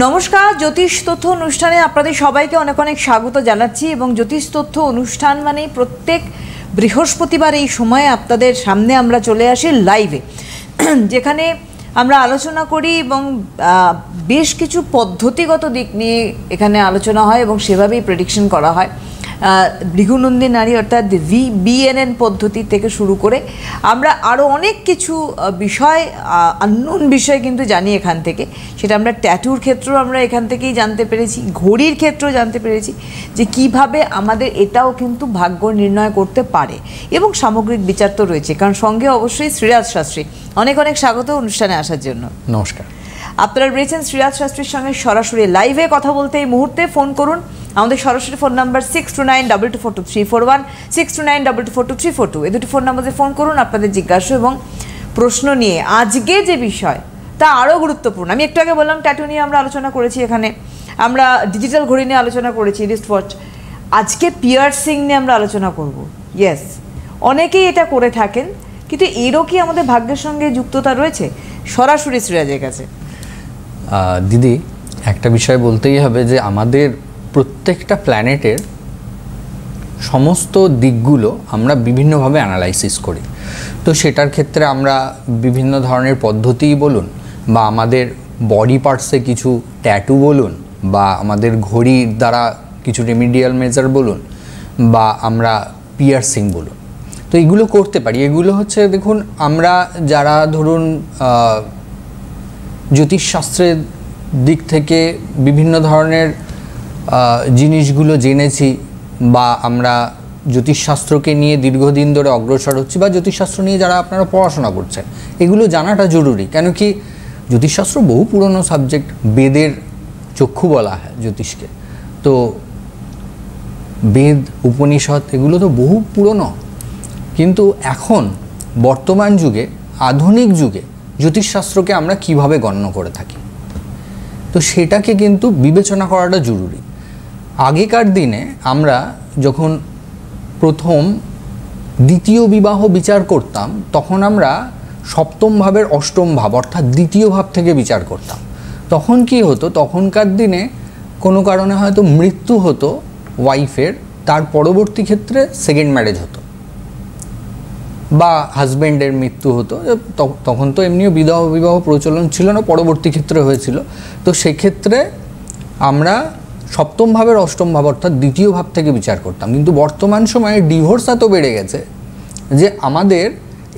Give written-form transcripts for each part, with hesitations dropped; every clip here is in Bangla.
নমস্কার, জ্যোতিষ তথ্য অনুষ্ঠানে আপনাদের সবাইকে অনেক অনেক স্বাগত জানাচ্ছি। এবং জ্যোতিষ তথ্য অনুষ্ঠান মানে প্রত্যেক বৃহস্পতিবার এই সময়ে আপনাদের সামনে আমরা চলে আসি লাইভে, যেখানে আমরা আলোচনা করি এবং বেশ কিছু পদ্ধতিগত দিক নিয়ে এখানে আলোচনা হয় এবং সেভাবেই প্রেডিকশন করা হয়। ভৃগুনন্দী নারী অর্থাৎ বিএনএন পদ্ধতি থেকে শুরু করে আমরা আরও অনেক কিছু বিষয়, আননোন বিষয় কিন্তু জানি এখান থেকে। সেটা আমরা ট্যাটুর ক্ষেত্রেও আমরা এখান থেকেই জানতে পেরেছি, ঘড়ির ক্ষেত্রেও জানতে পেরেছি যে কিভাবে আমাদের এটাও কিন্তু ভাগ্য নির্ণয় করতে পারে। এবং সামগ্রিক বিচার তো রয়েছে, কারণ সঙ্গে অবশ্যই শ্রীরাজ শাস্ত্রী। অনেক অনেক স্বাগত অনুষ্ঠানে আসার জন্য। নমস্কার। আপনারা রয়েছেন শ্রীরাজ শাস্ত্রীর সঙ্গে সরাসরি লাইভে কথা বলতে। এই মুহূর্তে ফোন করুন, আমাদের সরাসরি ফোন নাম্বার 6292242341, 6292242342। এই দুটি ফোন নাম্বারে ফোন করুন আপনাদের জিজ্ঞাসা এবং প্রশ্ন নিয়ে। আজকে যে বিষয় তা আরও গুরুত্বপূর্ণ। আমি একটু আগে বললাম ট্যাটু নিয়ে আমরা আলোচনা করেছি, এখানে আমরা ডিজিটাল ঘড়ি নিয়ে আলোচনা করেছি, রিস্ট ওয়াচ। আজকে পিয়ার্সিং নিয়ে আমরা আলোচনা করব। ইয়েস, অনেকেই এটা করে থাকেন, কিন্তু এরও কি আমাদের ভাগ্যের সঙ্গে যুক্ততা রয়েছে? সরাসরি শ্রীরাজের কাছে। দিদি, একটা বিষয় বলতেই হবে যে আমাদের প্রত্যেকটা প্ল্যানেটের সমস্ত দিকগুলো আমরা বিভিন্নভাবে অ্যানালাইসিস করি। তো সেটার ক্ষেত্রে আমরা বিভিন্ন ধরনের পদ্ধতিই বলুন, বা আমাদের বডি পার্টসে কিছু ট্যাটু বলুন, বা আমাদের ঘড়ির দ্বারা কিছু রেমিডিয়াল মেজার বলুন, বা আমরা পিয়ার্সিং বলুন, তো এগুলো করতে পারি। এগুলো হচ্ছে, দেখুন, আমরা যারা ধরুন জ্যোতিষশাস্ত্রের দিক থেকে বিভিন্ন ধরনের জিনিসগুলো জেনেছি, বা আমরা জ্যোতিষশাস্ত্রকে নিয়ে দীর্ঘদিন ধরে অগ্রসর হচ্ছি, বা জ্যোতিষশাস্ত্র নিয়ে যারা আপনারা পড়াশোনা করছেন, এগুলো জানাটা জরুরি। কেন কি, জ্যোতিষশাস্ত্র বহু পুরনো সাবজেক্ট, বেদের চক্ষু বলা হয় জ্যোতিষকে। তো বেদ, উপনিষদ এগুলো তো বহু পুরনো, কিন্তু এখন বর্তমান যুগে, আধুনিক যুগে জ্যোতিষশাস্ত্রকে আমরা কিভাবে গণ্য করে থাকি, তো সেটাকে কিন্তু বিবেচনা করাটা জরুরি। আগেকার দিনে আমরা যখন প্রথম দ্বিতীয় বিবাহ বিচার করতাম, তখন আমরা সপ্তম ভাবের অষ্টম ভাব অর্থাৎ দ্বিতীয় ভাব থেকে বিচার করতাম। তখন কি হতো, তখনকার দিনে কোনো কারণে হয়তো মৃত্যু হতো ওয়াইফের, তার পরবর্তী ক্ষেত্রে সেকেন্ড ম্যারেজ হতো, বা হাজব্যান্ডের মৃত্যু হতো। তখন তো এমনিও বিবাহ প্রচলন ছিল না, পরবর্তী ক্ষেত্রে হয়েছিল। তো সেক্ষেত্রে আমরা সপ্তম ভাবের অষ্টম ভাব অর্থাৎ দ্বিতীয় ভাব থেকে বিচার করতাম। কিন্তু বর্তমান সময়ে ডিভোর্স এত বেড়ে গেছে যে আমাদের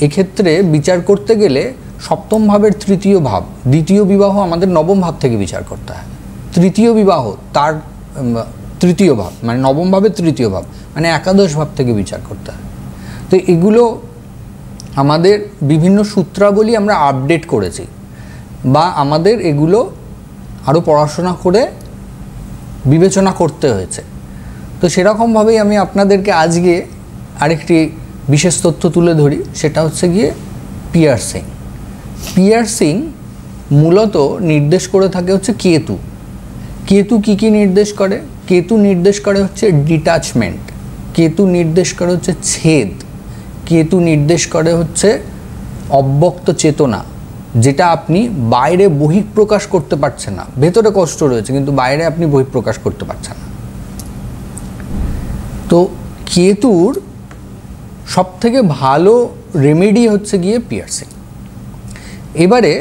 এক্ষেত্রে বিচার করতে গেলে সপ্তম ভাবের তৃতীয় ভাব, দ্বিতীয় বিবাহ আমাদের নবম ভাব থেকে বিচার করতে হয়। তৃতীয় বিবাহ তার তৃতীয় ভাব, মানে নবম ভাবের তৃতীয় ভাব, মানে একাদশ ভাব থেকে বিচার করতে হয়। তো এগুলো আমাদের বিভিন্ন সূত্রাবলী আমরা আপডেট করেছি, বা আমাদের এগুলো আরও পড়াশোনা করে বিবেচনা করতে হয়েছে। তো সেরকমভাবেই আমি আপনাদেরকে আজকে আরেকটি বিশেষ তথ্য তুলে ধরি, সেটা হচ্ছে গিয়ে পিয়ার্সিং। পিয়ার্সিং মূলত নির্দেশ করে থাকে হচ্ছে কেতু। কেতু কী নির্দেশ করে? কেতু নির্দেশ করে হচ্ছে ডিটাচমেন্ট, কেতু নির্দেশ করে হচ্ছে ছেদ, কেতু নির্দেশ করে হচ্ছে অব্যক্ত চেতনা, যেটা আপনি বাইরে বহিঃপ্রকাশ করতে পারছেন না। ভেতরে কষ্ট রয়েছে কিন্তু বাইরে আপনি বহিঃপ্রকাশ করতে পারছেন না। তো কেতুর সবথেকে ভালো রেমেডি হচ্ছে গিয়ে পিয়ার্সিং। এবারে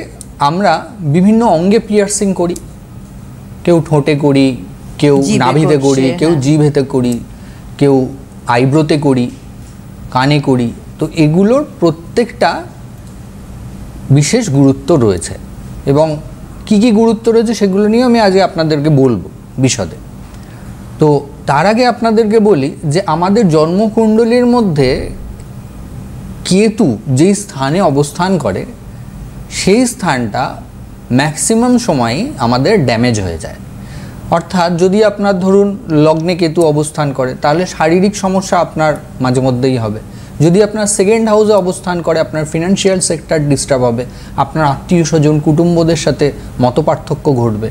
আমরা বিভিন্ন অঙ্গে পিয়ার্সিং করি, কেউ ঠোঁটে করি, কেউ নাভিতে করি, কেউ জিভেতে করি, কেউ আইব্রোতে করি, কানে করি। তো এগুলোর প্রত্যেকটা বিশেষ গুরুত্ব রয়েছে, এবং কি কি গুরুত্ব রয়েছে সেগুলো নিয়ে আমি আজকে আপনাদেরকে বলবো বিশদে। তো তার আগে আপনাদেরকে বলি যে আমাদের জন্মকুণ্ডলীর মধ্যে কেতু যেই স্থানে অবস্থান করে, সেই স্থানটা ম্যাক্সিমাম সময়ই আমাদের ড্যামেজ হয়ে যায়। অর্থাৎ যদি আপনার ধরুন লগ্নে কেতু অবস্থান করে, তাহলে শারীরিক সমস্যা আপনার মাঝে মধ্যেই হবে। যদি আপনার সেকেন্ড হাউসে অবস্থান করে, আপনার ফিনান্সিয়াল সেক্টর ডিস্টার্ব হবে, আপনার আত্মীয় স্বজন কুটুম্বদের সাথে মতপার্থক্য ঘটবে।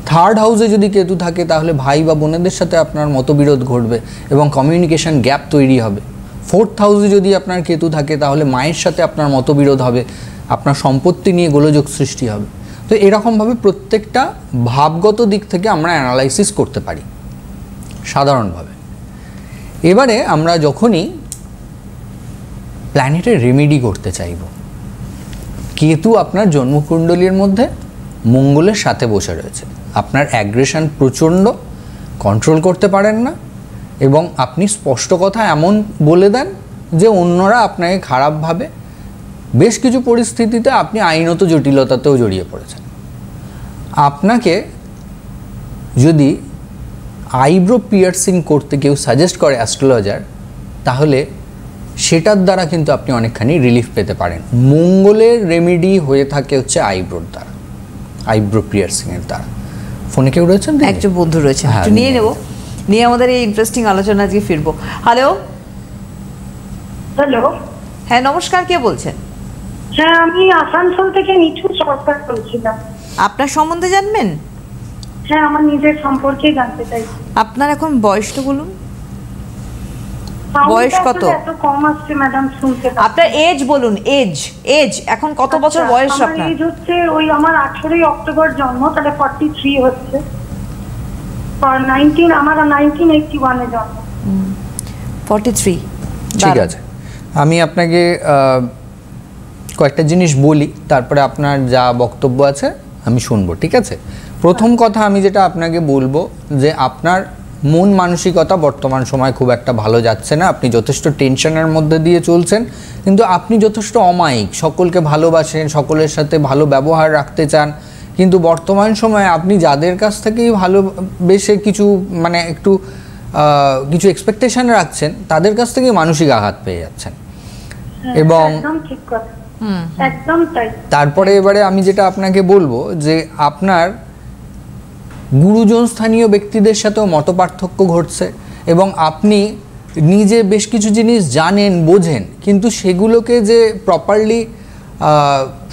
থার্ড হাউসে যদি কেতু থাকে, তাহলে ভাই বা বোনেদের সাথে আপনার মতবিরোধ ঘটবে এবং কমিউনিকেশন গ্যাপ তৈরি হবে। ফোর্থ হাউসে যদি আপনার কেতু থাকে, তাহলে মায়ের সাথে আপনার মতবিরোধ হবে, আপনার সম্পত্তি নিয়ে গোলযোগ সৃষ্টি হবে। তো তো এরকমভাবে প্রত্যেকটা ভাবগত দিক থেকে আমরা অ্যানালাইসিস করতে পারি সাধারণভাবে। এবারে আমরা যখনই প্ল্যানেটের রেমেডি করতে চাইব, কেতু আপনার জন্মকুণ্ডলীর মধ্যে মঙ্গলের সাথে বসে রয়েছে, আপনার অ্যাগ্রেশন প্রচণ্ড, কন্ট্রোল করতে পারেন না, এবং আপনি স্পষ্ট কথা এমন বলে দেন যে অন্যরা আপনাকে খারাপভাবে, বেশ কিছু পরিস্থিতিতে আপনি আইনত জটিলতাতেও জড়িয়ে পড়েছেন। আপনাকে যদি আইব্রো পিয়ার্সিং করতে কেউ সাজেস্ট করে অ্যাস্ট্রোলজার, তাহলে সেটার দ্বারা কিন্তু আপনি অনেকখানি রিলিফ পেতে পারেন। মঙ্গলের রেমেডি হয়ে থাকে হচ্ছে আইব্রোর দ্বারা, আইব্রো পিয়ার্সিংয়ের দ্বারা। ফোনে কেউ রয়েছেন? একজন বন্ধু রয়েছে, হ্যাঁ, একটু নিয়ে নেব, নিয়ে আমাদের এই ইন্টারেস্টিং আলোচনা আজকে ফিরবো। হ্যালো। হ্যালো। হ্যাঁ নমস্কার, কে বলছেন? হ্যাঁ, আমি আসানসোল থেকে নিচু সরকার বলছিলাম। আপনার সম্বন্ধে জানবেন? হ্যাঁ, আমার নিজের সম্পর্কে জানতে চাই। আপনার এখন বয়সটা বলুন। সাউন্ডটা বয়স কত? আসলে এত কম আসছে ম্যাডাম, শুনতে পাচ্ছি। আপনার এজ বলুন, এজ এজ এখন কত বছর বয়স আমার আপনার? এজ হচ্ছে ওই আমার 18 অক্টোবর জন্ম, তাহলে 43 হচ্ছে। 19 আমার 1981 এ জন্ম। 43। ঠিক আছে, আমি আপনাকে কয়েকটা জিনিস বলি, তারপরে আপনার যা বক্তব্য আছে আমি শুনবো, ঠিক আছে? প্রথম কথা আমি যেটা আপনাকে বলবো যে আপনার মন মানসিকতা বর্তমান সময় খুব একটা ভালো যাচ্ছে না। আপনি যথেষ্ট টেনশনের মধ্যে দিয়ে চলছেন, কিন্তু আপনি যথেষ্ট অমায়িক, সকলকে ভালোবাসেন, সকলের সাথে ভালো ব্যবহার রাখতে চান, কিন্তু বর্তমান সময়ে আপনি যাদের কাছ থেকেই ভালোবেসে কিছু মানে একটু কিছু এক্সপেকটেশন রাখছেন, তাদের কাছ থেকে মানসিক আঘাত পেয়ে যাচ্ছেন। এবং একদম ঠিক কথা, একদম তাই। তারপরে এবারে আমি যেটা আপনাকে বলবো যে আপনার গুরুজন স্থানীয় ব্যক্তিদের সাথেও মতপার্থক্য ঘটছে, এবং আপনি নিজে বেশ কিছু জিনিস জানেন, বোঝেন, কিন্তু সেগুলোকে যে প্রপারলি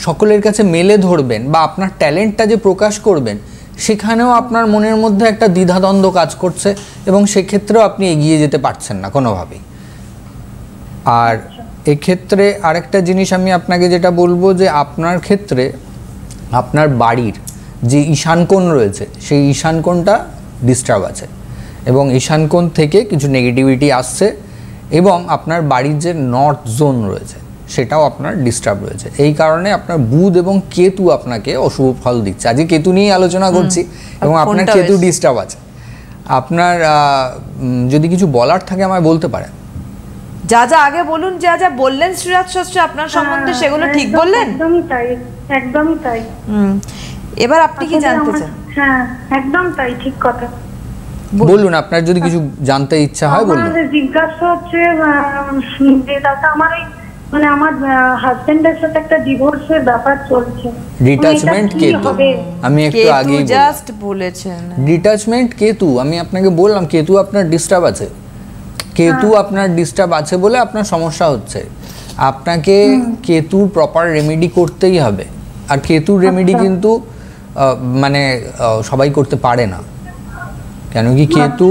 সকলের কাছে মেলে ধরবেন বা আপনার ট্যালেন্টটা যে প্রকাশ করবেন, সেখানেও আপনার মনের মধ্যে একটা দ্বিধাদ্বন্দ্ব কাজ করছে, এবং সেক্ষেত্রেও আপনি এগিয়ে যেতে পারছেন না কোনোভাবেই। আর এক্ষেত্রে আরেকটা জিনিস আমি আপনাকে যেটা বলবো যে আপনার ক্ষেত্রে আপনার বাড়ির যে ঈশানকোণ রয়েছে, সেই ঈশানকোণটা ডিস্টার্ব আছে, এবং ঈশানকোণ থেকে কিছু নেগেটিভিটি আসছে, এবং আপনার বাড়ির যে নর্থ জোন রয়েছে সেটাও আপনার ডিস্টার্ব রয়েছে। এই কারণে আপনার বুধ এবং কেতু আপনাকে অশুভ ফল দিচ্ছে। আজকে কেতু নিয়েই আলোচনা করছি, এবং আপনার কেতু ডিস্টার্ব আছে। আপনার যদি কিছু বলার থাকে আমায় বলতে পারেন। যা যা আগে বলুন, যা যা বললেন শ্রীরাজ শাস্ত্রী আপনার সম্বন্ধে, সেগুলো ঠিক বললেন? একদমই তাই, একদমই তাই। এবার আপনি কি জানতে চান? হ্যাঁ, একদম তাই, ঠিক কথা। বলুন, আপনার যদি কিছু জানতে ইচ্ছা হয় বলুন। আমার জিজ্ঞাসা হচ্ছে যে দাদা, আমার ওই মানে আমার হাজবেন্ডের সাথে একটা ডিভোর্সের ব্যাপার চলছে। ডিটাচমেন্ট কেতু, আমি একটু আগেই জাস্ট বলেছেন ডিটাচমেন্ট কেতু। আমি আপনাকে বললাম কেতু আপনার ডিস্টার্ব আছে, কেতু আপনার ডিস্টার্ব আছে বলে আপনার সমস্যা হচ্ছে। আপনাকে কেতুর প্রপার রেমেডি করতেই হবে। আর কেতুর রেমেডি কিন্তু মানে সবাই করতে পারে না, কেন কি কেতু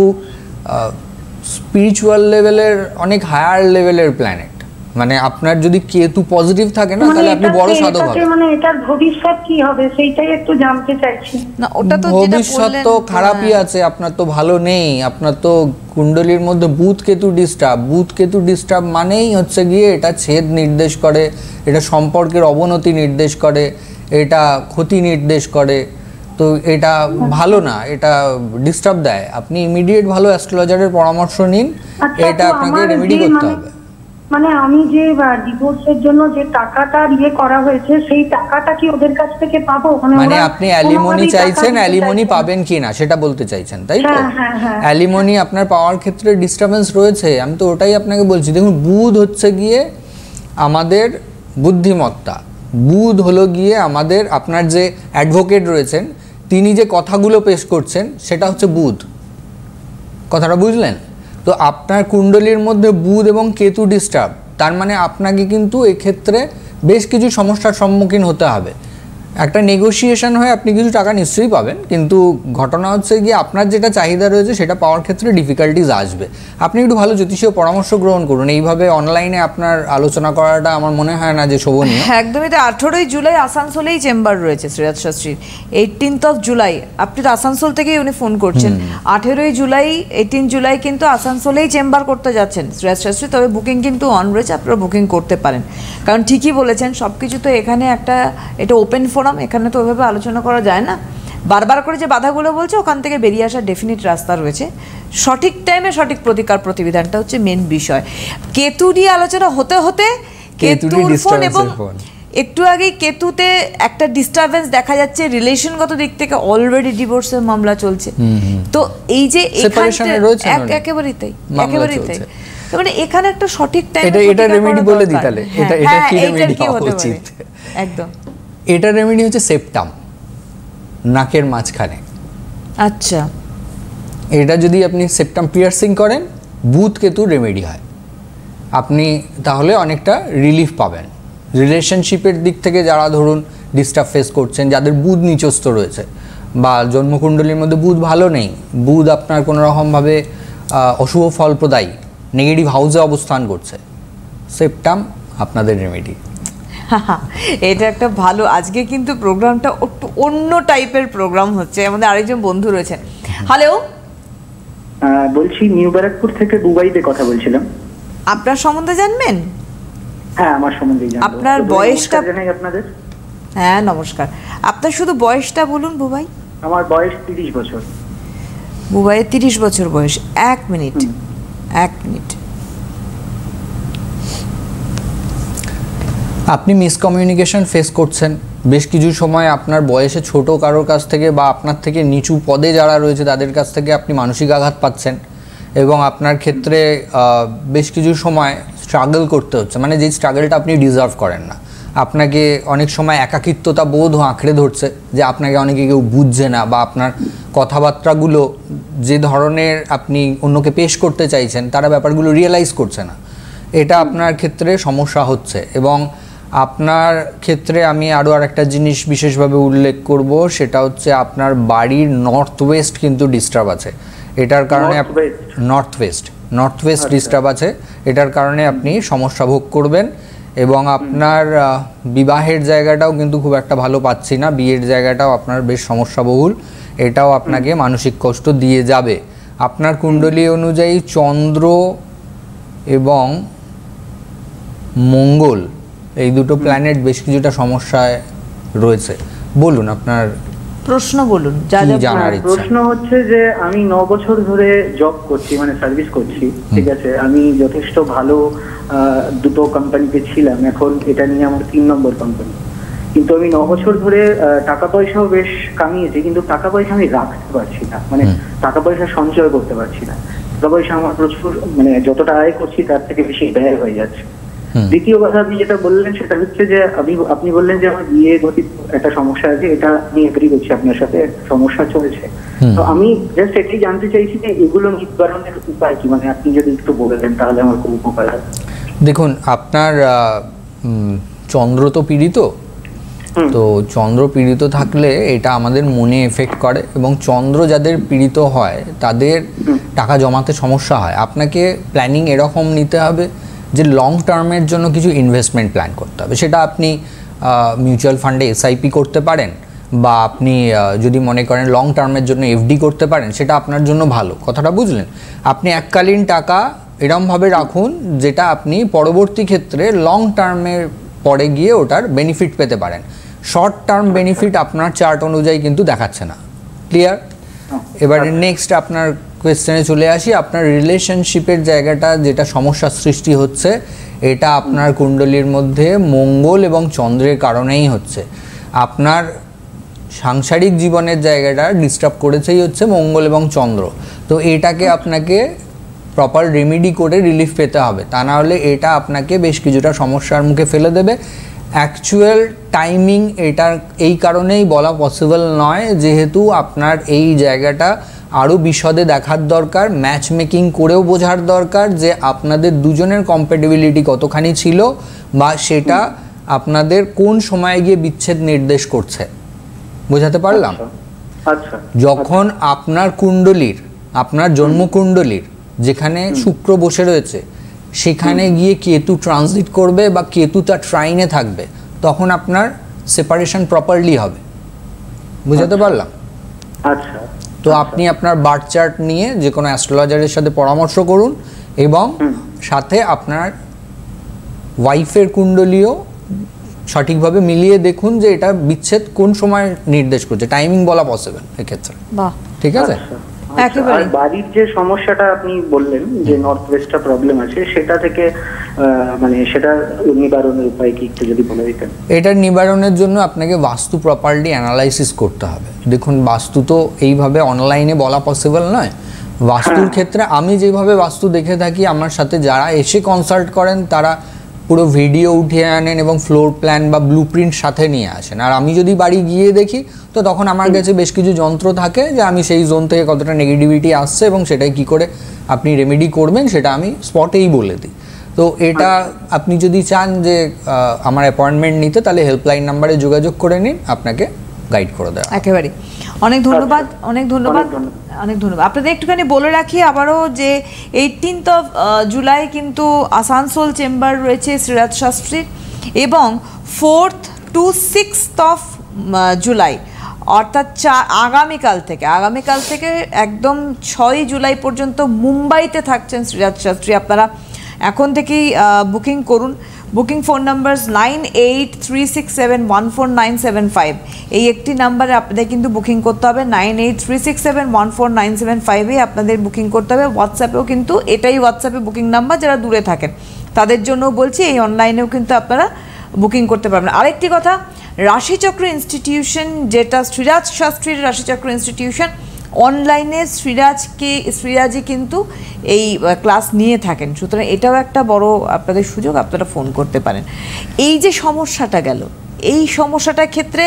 স্পিরিচুয়াল লেভেলের অনেক হায়ার লেভেলের প্ল্যানেট। মানে আপনার যদি কেতু পজিটিভ থাকে না, তাহলে আপনি বড় সাধক হবেন। মানে এটার ভবিষ্যৎ কি হবে সেইটাই একটু জানতে চাইছি। না, ওটা তো ভবিষ্যৎ তো খারাপই আছে, আপনার তো ভালো নেই। আপনার তো কুণ্ডলীর মধ্যে বুধ কেতু ডিস্টার্ব। বুধ কেতু ডিস্টার্ব মানেই হচ্ছে গিয়ে এটা ছেদ নির্দেশ করে, এটা সম্পর্কের অবনতি নির্দেশ করে, এটা ক্ষতি নির্দেশ করে। তো এটা ভালো না, এটা ডিস্টার্ব দেয়। আপনি ইমিডিয়েট ভালো অ্যাস্ট্রোলজারের পরামর্শ নিন, এটা আপনাকে রেমেডি করতে হবে। মানে আমি যে ডিভোর্সের জন্য যে টাকাটা করা হয়েছে, সেই টাকাটা কি ওদের কাছ থেকে পাবো? মানে আপনি অ্যালিমনি চাইছেন, অ্যালিমনি পাবেন কিনা সেটা বলতে চাইছেন, তাই তো? অ্যালিমনি আপনার পাওয়ার ক্ষেত্রে ডিস্টারবেন্স রয়েছে, আমি তো ওটাই আপনাকে বলছি। দেখুন, বুধ হচ্ছে গিয়ে আমাদের বুদ্ধিমত্তা, বুধ হলো গিয়ে আমাদের, আপনার যে অ্যাডভোকেট রয়েছেন তিনি যে কথাগুলো পেশ করছেন সেটা হচ্ছে বুধ। কথাটা বুঝলেন তো? আপনার কুণ্ডলীর মধ্যে বুধ এবং কেতু ডিস্টার্ব, তার মানে আপনাকে কিন্তু এক্ষেত্রে বেশ কিছু সমস্যার সম্মুখীন হতে হবে। একটা নেগোসিয়েশন হয়ে আপনি কিছু টাকা নিশ্চয়ই পাবেন, কিন্তু ঘটনা হচ্ছে গিয়ে আপনার যেটা চাহিদা রয়েছে সেটা পাওয়ার ক্ষেত্রে ডিফিকাল্টিজ আসবে। আপনি একটু ভালো জ্যোতিষীয় পরামর্শ গ্রহণ করুন। এইভাবে অনলাইনে আপনার আলোচনা করাটা আমার মনে হয় না যে শোভনীয়। একদমই। তো 18ই জুলাই আসানসোলেই চেম্বার রয়েছে শ্রেয়াস শাস্ত্রীর। 18th জুলাই আপনি তো আসানসোল থেকেই উনি ফোন করছেন। 18ই জুলাই 18 জুলাই কিন্তু আসানসোলেই চেম্বার করতে যাচ্ছেন শ্রেয়াস শাস্ত্রী। তবে বুকিং কিন্তু অন রয়েছে, আপনারা বুকিং করতে পারেন। কারণ ঠিকই বলেছেন, সব কিছু তো এখানে এটা ওপেন ফোরাম, এখানে তো ওইভাবে আলোচনা করা যায় না। বারবার করে যে বাধাগুলো বলছে ওখান থেকে বেরিয়ে আসার ডেফিনিট রাস্তা রয়েছে। সঠিক টাইমে সঠিক প্রতিকার প্রতিবিধানটা হচ্ছে মেন বিষয়। কেতু নিয়ে আলোচনা হতে হতে কেতুর ফোন, এবং একটু আগেই কেতুতে একটা ডিস্টারবেন্স দেখা যাচ্ছে রিলেশনগত দিক থেকে। অলরেডি ডিভোর্সের মামলা চলছে। তো এই যে একেবারেই তাই, একেবারেই তাই। মানে এখানে একটা সঠিক টাইম, এটা রেমেডি বলে দিই তাহলে। এটা কি রেমেডি হওয়া উচিত? একদম এটা রেমেডি হচ্ছে সেপ্টাম, নাকের মাঝখানে। আচ্ছা, এটা যদি আপনি সেপ্টাম পিয়ার্সিং করেন, বুধ কেতুর রেমেডি হয়। আপনি তাহলে অনেকটা রিলিফ পাবেন। রিলেশনশিপের দিক থেকে যারা ধরুন ডিস্টার্ব ফেস করছেন, যাদের বুধ নিচস্থ রয়েছে বা জন্মকুণ্ডলীর মধ্যে বুধ ভালো নেই, বুধ আপনার কোনো রকমভাবে অশুভ ফলপ্রদায়ী নেগেটিভ হাউসে অবস্থান করছে, সেপ্টাম আপনাদের রেমেডি। এটা একটা ভালো। আজকে কিন্তু প্রোগ্রামটা একটু অন্য টাইপের প্রোগ্রাম হচ্ছে। আমাদের আরেকজন বন্ধু রয়েছেন। হ্যালো, বলছি নিউ ব্যারাকপুর থেকে বুবাইতে কথা বলছিলাম। আপনার সম্বন্ধে জানবেন? হ্যাঁ, আমার সম্বন্ধে জানবো। আপনার বয়সটা জানাই আপনাদের। হ্যাঁ, নমস্কার। আপনার শুধু বয়সটা বলুন বুবাই। আমার বয়স 30 বছর। বুবাইয়ের 30 বছর বয়স। এক মিনিট। আপনি মিসকমিউনিকেশন ফেস করছেন বেশ কিছু সময়। আপনার বয়সে ছোট কারোর কাছ থেকে বা আপনার থেকে নিচু পদে যারা রয়েছে তাদের কাছ থেকে আপনি মানসিক আঘাত পাচ্ছেন, এবং আপনার ক্ষেত্রে বেশ কিছু সময় স্ট্রাগল করতে হচ্ছে, মানে যে স্ট্রাগলটা আপনি ডিজার্ভ করেন না। আপনাকে অনেক সময় একাকিত্বতা বোধ আঁকড়ে ধরছে, যে আপনাকে অনেকে কেউ বুঝছে না, বা আপনার কথাবার্তাগুলো যে ধরনের আপনি অন্যকে পেশ করতে চাইছেন তারা ব্যাপারগুলো রিয়েলাইজ করছে না। এটা আপনার ক্ষেত্রে সমস্যা হচ্ছে। এবং আপনার ক্ষেত্রে আমি আরও আরেকটা জিনিস বিশেষভাবে উল্লেখ করব, সেটা হচ্ছে আপনার বাড়ির নর্থ ওয়েস্ট কিন্তু ডিস্টার্ব আছে। এটার কারণে নর্থ ওয়েস্ট ডিস্টার্ব আছে। এটার কারণে আপনি সমস্যা ভোগ করবেন। এবং আপনার বিবাহের জায়গাটাও কিন্তু খুব একটা ভালো পাচ্ছি না, বিয়ের জায়গাটাও আপনার বেশ সমস্যাবহুল, এটাও আপনাকে মানসিক কষ্ট দিয়ে যাবে। আপনার কুণ্ডলী অনুযায়ী চন্দ্র এবং মঙ্গল এই দুটো প্ল্যানেট বেশ কিছুটা সমস্যায় রয়েছে। বলুন আপনার প্রশ্ন, বলুন যা জানার ইচ্ছা। প্রশ্ন হচ্ছে যে আমি 9 বছর ধরে জব করছি, মানে সার্ভিস করছি, ঠিক আছে। আমি যথেষ্ট ভালো দুটো কোম্পানিতে ছিলাম, এখন এটা নিয়ে আমার 3 নম্বর কোম্পানি। কিন্তু আমি 9 বছর ধরে টাকা পয়সাও বেশ কামিয়েছি, কিন্তু টাকা পয়সা আমি রাখতে পারছি না, মানে টাকা পয়সা সঞ্চয় করতে পারছি না। টাকা পয়সা আমার প্রচুর, মানে যতটা আয় করছি তার থেকে বেশি ব্যয় হয়ে যাচ্ছে। দ্বিতীয় কথা আপনি যেটা বললেন সেটা হচ্ছে যে আপনি বললেন যে আমার বিয়ে গতি একটা সমস্যা আছে, এটা আমি এগ্রি করছি, আপনার সাথে সমস্যা চলছে। তো আমি জাস্ট এটাই জানতে চাইছি যে এগুলো নিবারণের উপায় কি, মানে আপনি যদি একটু বলে দেন তাহলে আমার খুব উপকার হয়। দেখুন, আপনার চন্দ্র তো পীড়িত, তো চন্দ্র পীড়িত থাকলে এটা আমাদের মনে এফেক্ট করে, এবং চন্দ্র যাদের পীড়িত হয় তাদের টাকা জমাতে সমস্যা হয়। আপনাকে প্ল্যানিং এরকম নিতে হবে যে লং টার্মের জন্য কিছু ইনভেস্টমেন্ট প্ল্যান করতে হবে। সেটা আপনি মিউচুয়াল ফান্ডে এসআইপি করতে পারেন, বা আপনি যদি মনে করেন লং টার্মের জন্য এফডি করতে পারেন, সেটা আপনার জন্য ভালো। কথাটা বুঝলেন? আপনি এককালীন টাকা এরমভাবে রাখুন যেটা আপনি পরবর্তী ক্ষেত্রে লং টার্মের পরে গিয়ে ওটার বেনিফিট পেতে পারেন। শর্ট টার্ম বেনিফিট আপনার চার্ট অনুযায়ী কিন্তু দেখাচ্ছে না। ক্লিয়ার? এবারে নেক্সট আপনার কোয়েশ্চেনে চলে আসি। আপনার রিলেশনশিপের জায়গাটা যেটা সমস্যা সৃষ্টি হচ্ছে, এটা আপনার কুণ্ডলীর মধ্যে মঙ্গল এবং চন্দ্রের কারণেই হচ্ছে। আপনার সাংসারিক জীবনের জায়গাটা ডিস্টার্ব করেছেই হচ্ছে মঙ্গল এবং চন্দ্র। তো এটাকে আপনাকে প্রপার রেমেডি করে রিলিফ পেতে হবে, তা না হলে এটা আপনাকে বেশ কিছুটা সমস্যার মুখে ফেলে দেবে। অ্যাকচুয়াল টাইমিং এটার এই কারণেই বলা পসিবল নয়, যেহেতু আপনার এই জায়গাটা আরও বিশদে দেখার দরকার, ম্যাচ মেকিং করেও বোঝার দরকার যে আপনাদের দুজনের কম্প্যাটিবিলিটি কতখানি ছিল, বা সেটা আপনাদের কোন সময়ে গিয়ে বিচ্ছেদ নির্দেশ করছে। বোঝাতে পারলাম? আচ্ছা, যখন আপনার কুণ্ডলীর, আপনার জন্মকুণ্ডলীর যেখানে শুক্র বসে রয়েছে সেখানে গিয়ে কেতু ট্রানজিট করবে বা কেতু তার ট্রাইনে থাকবে, তখন আপনার সেপারেশন প্রপারলি হবে। বুঝাতে পারলাম? আচ্ছা। তো আপনি আপনার বার্থ চার্ট নিয়ে যে কোনো অ্যাস্ট্রোলজারের সাথে পরামর্শ করুন এবং সাথে আপনার ওয়াইফের কুণ্ডলীও সঠিকভাবে মিলিয়ে দেখুন যে এটা বিচ্ছেদ কোন সময় নির্দেশ করছে। টাইমিং বলা পসিবল এক্ষেত্রে। বাহ, ঠিক আছে। একেবারে। আর বাড়ির যে সমস্যাটা আপনি বললেন যে নর্থ ওয়েস্টটা প্রবলেম আছে, সেটা থেকে মানে সেটা নিবারণের উপায় কি একটু যদি বলে দিতেন? এটার নিবারণের জন্য আপনাকে বাস্তু প্রপারলি অ্যানালাইসিস করতে হবে। দেখুন, বাস্তু তো এইভাবে অনলাইনে বলা পসিবল নয়। বাস্তুর ক্ষেত্রে আমি যেভাবে বাস্তু দেখে থাকি, আমার সাথে যারা এসে কনসাল্ট করেন তারা পুরো ভিডিও উঠিয়ে আনেন এবং ফ্লোর প্ল্যান বা ব্লু প্রিন্ট সাথে নিয়ে আসেন। আর আমি যদি বাড়ি গিয়ে দেখি তো তখন আমার কাছে বেশ কিছু যন্ত্র থাকে যে আমি সেই জোন থেকে কতটা নেগেটিভিটি আসছে এবং সেটাই কি করে আপনি রেমেডি করবেন সেটা আমি স্পটেই বলে দিই। তো এটা আপনি যদি চান যে আমার অ্যাপয়েন্টমেন্ট নিতে, তাহলে হেল্পলাইন নাম্বারে যোগাযোগ করে নিন, আপনাকে গাইড করে দেওয়া। একেবারে। অনেক ধন্যবাদ, অনেক ধন্যবাদ, অনেক ধন্যবাদ। আপনাদের একটুখানি বলে রাখি আবারও যে 18 জুলাই কিন্তু আসানসোল চেম্বার রয়েছে শ্রীরাজ শাস্ত্রীর, এবং 4th to 6th জুলাই অর্থাৎ আগামীকাল থেকে একদম 6 জুলাই পর্যন্ত মুম্বাইতে থাকছেন শ্রীরাজ শাস্ত্রী। আপনারা এখন থেকেই বুকিং করুন। Booking phone number 9836714975। এই একটি নাম্বারে আপনাদের কিন্তু বুকিং করতে হবে। 9836714975 আপনাদের বুকিং করতে হবে। হোয়াটসঅ্যাপেও কিন্তু এটাই হোয়াটসঅ্যাপে বুকিং নাম্বার, যারা দূরে থাকেন তাদের জন্য বলছি, এই অনলাইনেও কিন্তু আপনারা বুকিং করতে পারবেন। আরেকটি কথা, রাশিচক্র ইনস্টিটিউশন, যেটা শ্রীরাজ শাস্ত্রীর রাশিচক্র ইনস্টিটিউশন, অনলাইনে শ্রীরাজই কিন্তু এই ক্লাস নিয়ে থাকেন। সুতরাং এটাও একটা বড় আপনাদের সুযোগ, আপনারা ফোন করতে পারেন। এই যে সমস্যাটা গেল, এই সমস্যাটার ক্ষেত্রে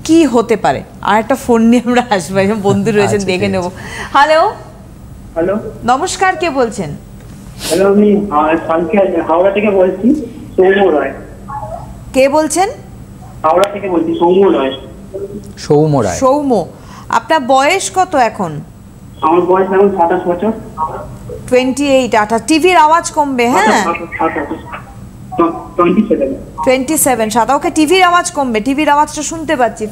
কি হতে পারে, আর একটা ফোন নিয়ে আমরা আসবো, বন্ধু রয়েছেন, দেখে নেব। হ্যালো, হ্যালো, নমস্কার, কে বলছেন? হ্যালো, আমি হাওড়া থেকে বলছি, সৌম্য রায়। কে বলছেন? হাওড়া থেকে বলছি, সৌম্য রায়। সৌম্য রায়। সৌম্য, আপনার বয়স কত এখন? আমার বয়স এখন 27 বছর। 28। আটা টিভির আওয়াজ কমবে, হ্যাঁ? 27। সাদা, ওকে, টিভির আওয়াজ কমবে, টিভির আওয়াজটা শুনতে পাচ্ছি,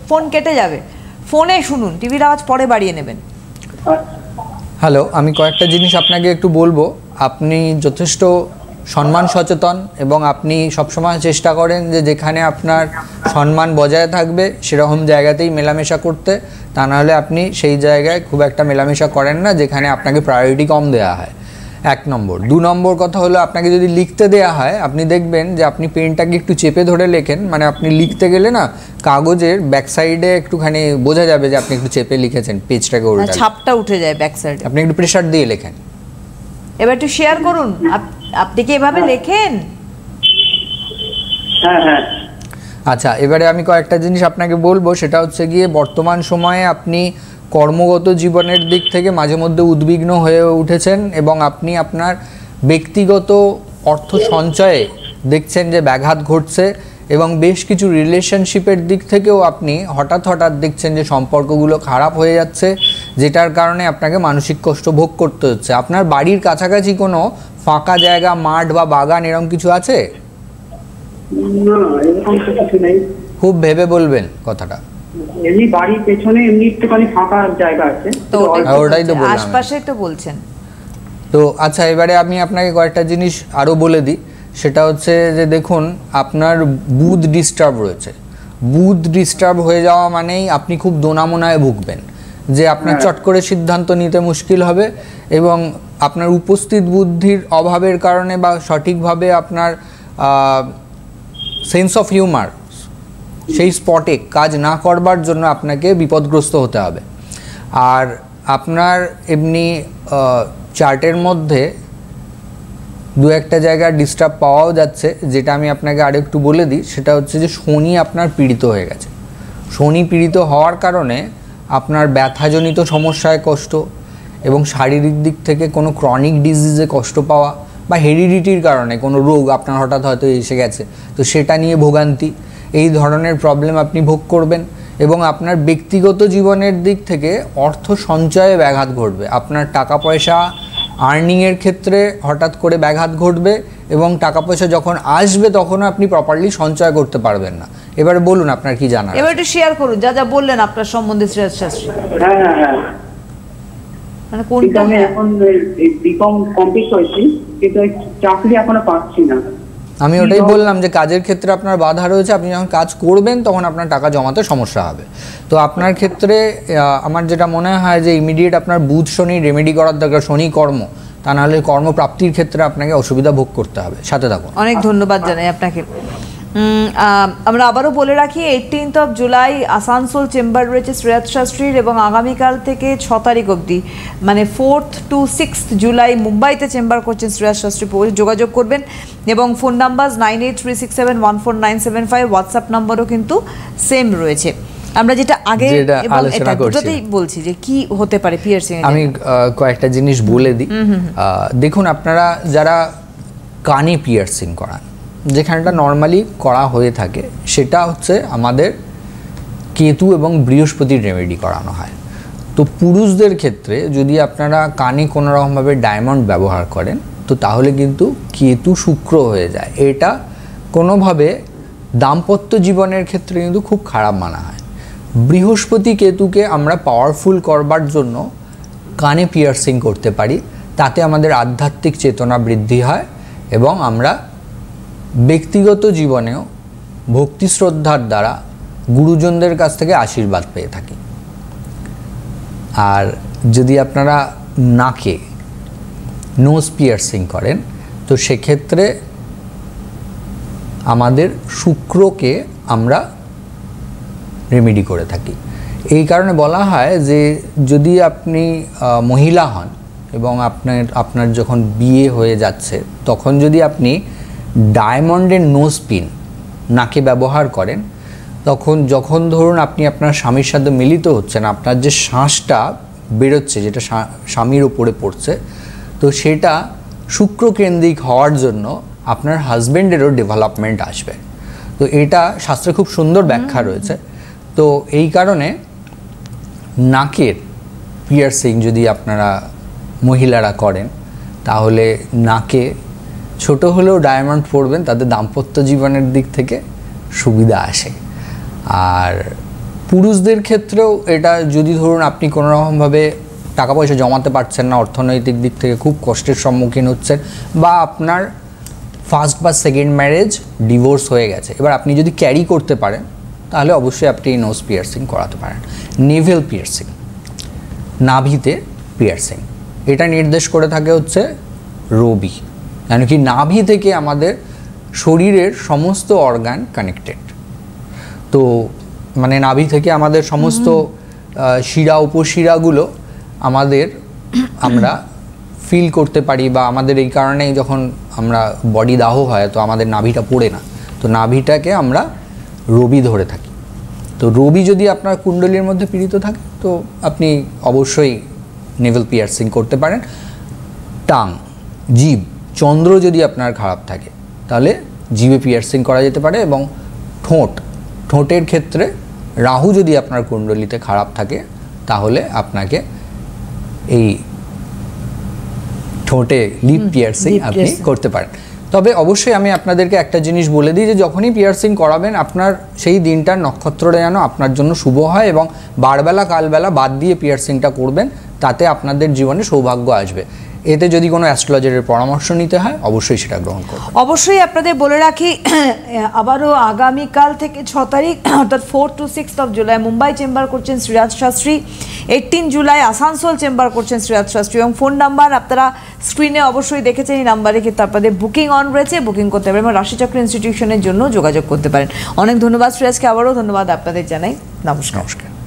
ফোন কেটে যাবে, ফোনে শুনুন, টিভির আওয়াজ পরে বাড়িয়ে নেবেন। হ্যালো, আমি কয়েকটা জিনিস আপনাকে একটু বলবো। আপনি যথেষ্ট সম্মান সচেতন এবং আপনি সবসময় চেষ্টা করেন যে যেখানে আপনার সম্মান বজায় থাকবে সেরকম জায়গাতেই মেলামেশা করতে, তা নাহলে আপনি সেই জায়গায় খুব একটা মেলামেশা করেন না যেখানে আপনাকে প্রায়োরিটি কম দেওয়া হয়। 1 নম্বর। 2 নম্বর কথা হলো, আপনাকে যদি লিখতে দেওয়া হয়, আপনি দেখবেন যে আপনি পেনটাকে একটু চেপে ধরে লেখেন। মানে আপনি লিখতে গেলে না, কাগজের ব্যাক সাইডে একটুখানি বোঝা যাবে যে আপনি একটু চেপে লিখেছেন, পেজটাকে উল্টা, ছাপটা উঠে যায় ব্যাক সাইডে, আপনি একটু প্রেসার দিয়ে লেখেন। এবার একটু শেয়ার করুন, আপনি কি এভাবে লেখেন? হ্যাঁ হ্যাঁ। আচ্ছা, এবারে আমি কয়েকটা জিনিস আপনাকে বলবো। সেটা হচ্ছে গিয়ে, বর্তমান সময়ে আপনি কর্মগত জীবনের দিক থেকে মাঝে মধ্যে উদ্বিগ্ন হয়ে উঠেছেন এবং আপনি আপনার ব্যক্তিগত অর্থ সঞ্চয়ে দেখছেন যে ব্যাঘাত ঘটছে, এবং বেশ কিছু রিলেশনশিপের দিক থেকেও আপনি হঠাৎ দেখছেন যে সম্পর্কগুলো খারাপ হয়ে যাচ্ছে, যেটার কারণে আপনাকে মানসিক কষ্ট ভোগ করতে হচ্ছে। আপনার বাড়ির কাছাকাছি কোনো ফাঁকা জায়গা, মাঠ বা বাগান এরকম কিছু আছে? না, এরকম কিছু নেই। খুব ভেবে বলবেন কথাটা। এমনি বাড়ির পেছনে এমনি একটুখানি ফাঁকা জায়গা আছে, তো ওটাই তো বললাম, আশপাশেই তো বলছেন। তো আচ্ছা, এবারে আমি আপনাকে কয়েকটা জিনিস আরও বলে দিই। সেটা হচ্ছে যে দেখুন, আপনার বুধ ডিস্টার্ব রয়েছে। বুধ ডিস্টার্ব হয়ে যাওয়া মানেই আপনি খুব দোনামোনায় ভুগবেন, যে আপনার চট করে সিদ্ধান্ত নিতে মুশকিল হবে, এবং আপনার উপস্থিত বুদ্ধির অভাবের কারণে বা সঠিকভাবে আপনার সেন্স অফ হিউমার সেই স্পটে কাজ না করবার জন্য আপনাকে বিপদগ্রস্ত হতে হবে। আর আপনার এমনি চার্টের মধ্যে 2-1টা জায়গায় ডিস্টার্ব পাওয়াও যাচ্ছে, যেটা আমি আপনাকে আরেকটু বলে দিই। সেটা হচ্ছে যে শনি আপনার পীড়িত হয়ে গেছে। শনি পীড়িত হওয়ার কারণে আপনার ব্যথাজনিত সমস্যায় কষ্ট, এবং শারীরিক দিক থেকে কোনো ক্রনিক ডিজিজে কষ্ট পাওয়া, বা হেরিডিটির কারণে কোনো রোগ আপনার হঠাৎ হয়তো এসে গেছে, তো সেটা নিয়ে ভোগান্তি, এই ধরনের প্রবলেম আপনি ভোগ করবেন। এবং আপনার ব্যক্তিগত জীবনের দিক থেকে অর্থ সঞ্চয়ে ব্যাঘাত ঘটবে, আপনার টাকা পয়সা আর্নিংয়ের ক্ষেত্রে হঠাৎ করে ব্যাঘাত ঘটবে এবং টাকা পয়সা যখন আসবে তখনও আপনি প্রপারলি সঞ্চয় করতে পারবেন না। এবারে বলুন আপনার কি জানার। এবার একটু শেয়ার করুন যা যা বললেন আপনার সম্বন্ধে শ্রেয়াস শাস্ত্রী। হ্যাঁ মানে কিন্তু কোনটা? আমি এখন বিকম কমপ্লিট হয়েছি, কিন্তু চাকরি এখনো পাচ্ছি না। আমি ওটাই বললাম যে কাজের ক্ষেত্রে আপনার বাধা রয়েছে, আপনি যখন কাজ করবেন তখন আপনার টাকা জমাতে সমস্যা হবে। তো আপনার ক্ষেত্রে আমার যেটা মনে হয় যে ইমিডিয়েট আপনার বুধ শনি রেমেডি করার দরকার, শনি কর্ম, তা নাহলে কর্মপ্রাপ্তির ক্ষেত্রে আপনাকে অসুবিধা ভোগ করতে হবে। সাথে থাকুন। অনেক ধন্যবাদ জানাই আপনাকে। আমরা আবারও বলে রাখি 18 জুলাই আসানসোল চেম্বার রয়েছে শ্রেয়াস শাস্ত্রীর, এবং আগামীকাল থেকে 6 তারিখ অবধি মানে 4th to 6th জুলাই মুম্বাইতে চেম্বার করছেন শ্রেয়াস শাস্ত্রী। যোগাযোগ করবেন এবং ফোন নাম্বার 9836714975, হোয়াটসঅ্যাপ নাম্বারও কিন্তু সেম রয়েছে। আমরা যেটা আগে এবং এটা দুটোতেই বলছি যে কি হতে পারে পিয়ার্সিং। আমি কয়েকটা জিনিস বলে দিই। দেখুন, আপনারা যারা কানে পিয়ার্সিং করান, যেখানটা নর্মালি করা হয়ে থাকে সেটা হচ্ছে আমাদের কেতু এবং বৃহস্পতির রেমেডি করানো হয়। তো পুরুষদের ক্ষেত্রে যদি আপনারা কানে কোনো রকমভাবে ডায়মন্ড ব্যবহার করেন তো তাহলে কিন্তু কেতু শুক্র হয়ে যায়, এটা কোনোভাবে দাম্পত্য জীবনের ক্ষেত্রে কিন্তু খুব খারাপ মানা হয়। বৃহস্পতি কেতুকে আমরা পাওয়ারফুল করবার জন্য কানে পিয়ার্সিং করতে পারি, তাতে আমাদের আধ্যাত্মিক চেতনা বৃদ্ধি হয় এবং আমরা ব্যক্তিগত জীবনেও ভক্তি শ্রদ্ধার দ্বারা গুরুজনদের কাছ থেকে আশীর্বাদ পেয়ে থাকি। আর যদি আপনারা নাকে নোজ পিয়ার্সিং করেন তো সেক্ষেত্রে আমাদের শুক্রকে আমরা রেমেডি করে থাকি। এই কারণে বলা হয় যে যদি আপনি মহিলা হন এবং আপনার যখন বিয়ে হয়ে যাচ্ছে তখন যদি আপনি ডায়মন্ডের নোজ পিন নাকে ব্যবহার করেন, তখন যখন ধরুন আপনি আপনার স্বামীর সাথে মিলিত হচ্ছেন, আপনার যে শ্বাসটা বেরোচ্ছে যেটা স্বামীর উপরে পড়ছে, তো সেটা শুক্রকেন্দ্রিক হওয়ার জন্য আপনার হাজব্যান্ডেরও ডেভেলপমেন্ট আসবে। তো এটা শাস্ত্রে খুব সুন্দর ব্যাখ্যা রয়েছে। তো এই কারণে নাকের পিয়ার্সিং যদি আপনারা মহিলারা করেন তাহলে নাকে ছোট হলেও ডায়মন্ড পরবেন, তাদের দাম্পত্য জীবনের দিক থেকে সুবিধা আসে। আর পুরুষদের ক্ষেত্রেও এটা যদি ধরুন আপনি কোনো রকমভাবে টাকা পয়সা জমাতে পারছেন না, অর্থনৈতিক দিক থেকে খুব কষ্টের সম্মুখীন হচ্ছেন, বা আপনার ফার্স্ট বা সেকেন্ড ম্যারেজ ডিভোর্স হয়ে গেছে, এবার আপনি যদি ক্যারি করতে পারেন তাহলে অবশ্যই আপনি নোজ পিয়ার্সিং করাতে পারেন। নেভেল পিয়ার্সিং, নাভিতে পিয়ার্সিং, এটা নির্দেশ করে থাকে হচ্ছে রবি, মানে কি নাভি থেকে আমাদের শরীরের সমস্ত অর্গান কানেক্টেড। তো মানে নাভি থেকে আমাদের সমস্ত শিরা উপশিরাগুলো আমরা ফিল করতে পারি, বা আমাদের এই কারণেই যখন আমরা বডি দাহ হয় তো আমাদের নাভিটা পড়ে না, তো নাভিটাকে আমরা রবি ধরে থাকি। তো রবি যদি আপনার কুণ্ডলীর মধ্যে পীড়িত থাকে তো আপনি অবশ্যই নেভেল পিয়ার্সিং করতে পারেন। টাং, জিভ, চন্দ্র যদি আপনার খারাপ থাকে তাহলে জিভে পিয়ার্সিং করা যেতে পারে। এবং ঠোঁটের ক্ষেত্রে রাহু যদি আপনার কুণ্ডলিতে খারাপ থাকে তাহলে আপনাকে এই ঠোঁটে লিপ পিয়ার্সিং আপনি করতে পারেন। তবে অবশ্যই আমি আপনাদেরকে একটা জিনিস বলে দিই যে যখনই পিয়ার্সিং করাবেন আপনার সেই দিনটার নক্ষত্রটা যেন আপনার জন্য শুভ হয়, এবং বারবেলা কালবেলা বাদ দিয়ে পিয়ার্সিংটা করবেন, তাতে আপনাদের জীবনে সৌভাগ্য আসবে। এতে যদি কোনো অ্যাস্ট্রোলজারের পরামর্শ নিতে হয় অবশ্যই সেটা গ্রহণ করুন। অবশ্যই আপনাদের বলে রাখি আবারও আগামীকাল থেকে 6 তারিখ অর্থাৎ 4th to 6th of July Mumbai chamber করছেন শ্রেয়াস শাস্ত্রী, 18 জুলাই আসানসোল চেম্বার করছেন শ্রেয়াস শাস্ত্রী, এবং ফোন নাম্বার আপনারা স্ক্রিনে অবশ্যই দেখেছেন, এই নাম্বারে কিন্তু আপনাদের বুকিং অন রয়েছে, বুকিং করতে পারেন এবং রাশিচক্র ইনস্টিটিউশনের জন্য যোগাযোগ করতে পারেন। অনেক ধন্যবাদ শ্রেয়াসকে, আবারও ধন্যবাদ আপনাদের জানাই। নমস্কার।